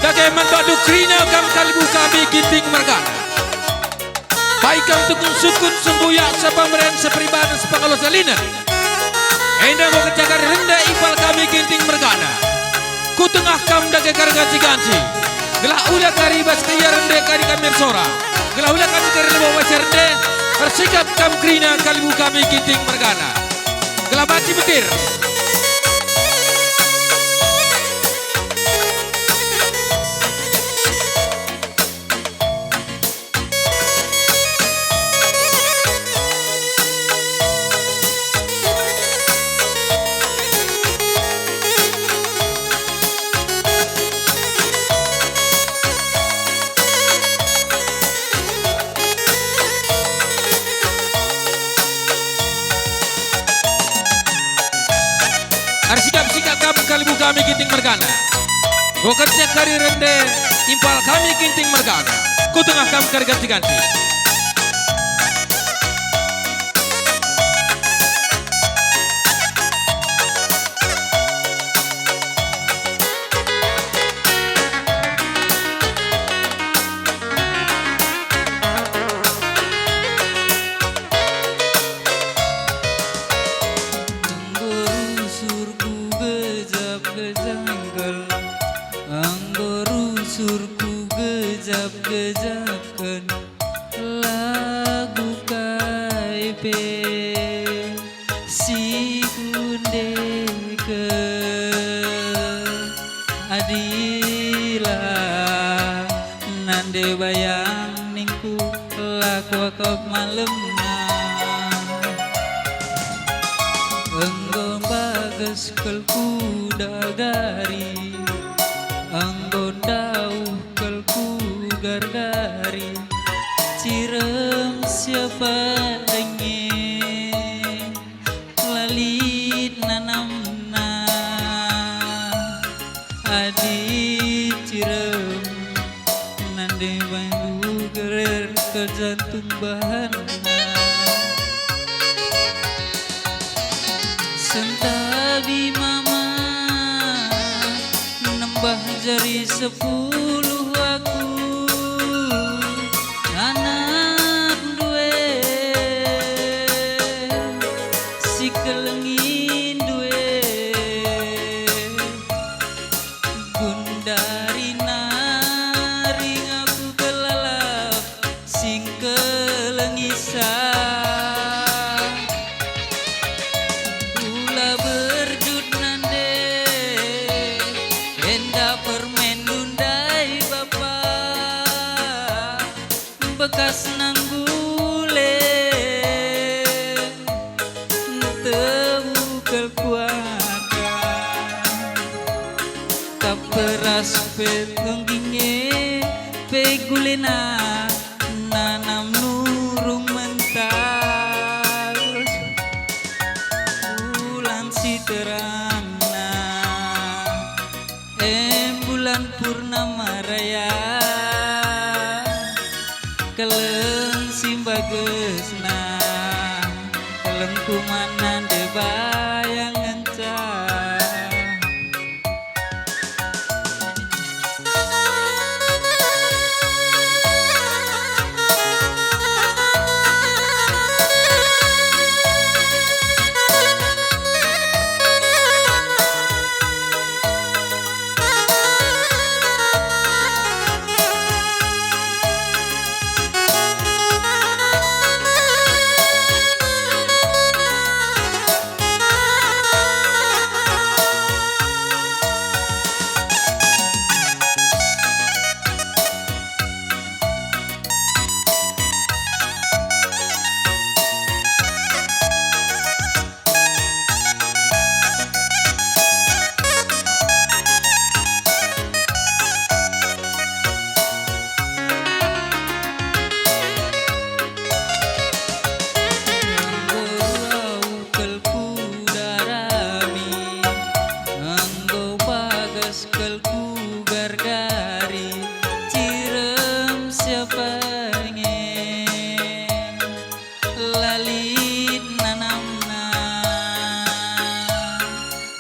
Dagaman badu krina kam kalibu kami ginting mergana. Baik kam tukun sukun sembuyak sepamren sepribadan sepangalo salinan. Enda mau kejagar rendah ipal kami ginting mergana. Ku tengah kam dagai karganci ganci. Gelah ulah kari bas kaya rendah kari kami sora. Gelah ulah kami kari lebo bas rendah. Bersikap kam krina kalibu kami ginting mergana. Gelah baci betir. Sikap kam kalibu kami ginting mergana. Go kerja kari rende impal kami ginting mergana. Ku tengah kam kari ganti-ganti. Surku gejap-gejapkan lagu kaipe si kundeke adila nande bayang ningku laku akap malemna enggon bagas kelku dagari anggon dauh kelku gargari cirem siapa dengi lalit nanamna adi cirem nande bandu gerer ke jantung bahanna sentabi mama nambah jari 10 aku anak duwe si kelengin duwe gundari naring aku kelalap sing kelengisa gula berjut nande enda permen dundai bapa bekas nanggule tebukel kuaka kaperas petungginge pegulena nanam nurung mental bulan si terangna bulan purnama raya keleng simbagesna keleng kumanan de bayang encah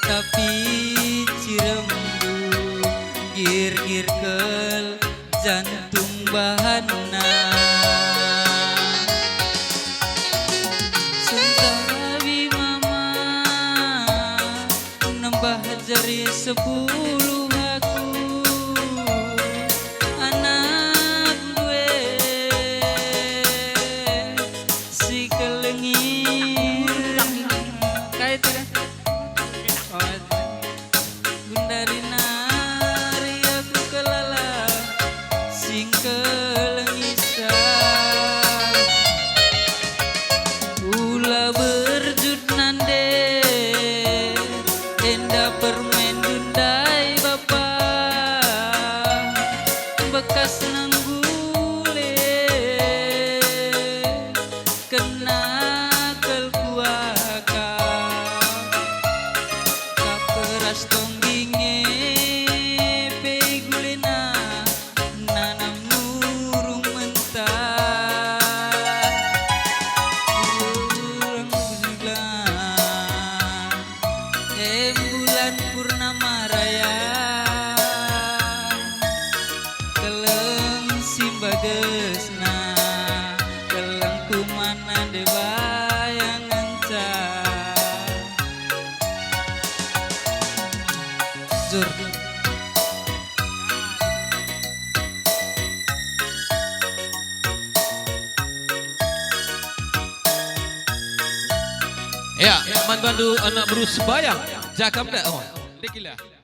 tapi cirembu gir-gir ke bahana sentawi mama nambah jari 10 aku anak gue si kelengir kayak itu kan Gundari nari aku kelala sing kelengisan Ula berjut nande Enda permen dundai bapa Bekas nanggule Kena kelkuaka Kaperas tongginge Pegulena Nanam nurung mentah Kurang bulan bulan purnama raya Keleng simbagesna Keleng kumana de bayangan Zur Ya, man bandu anak berus bayang. Jakam dah. Oh, dekilah.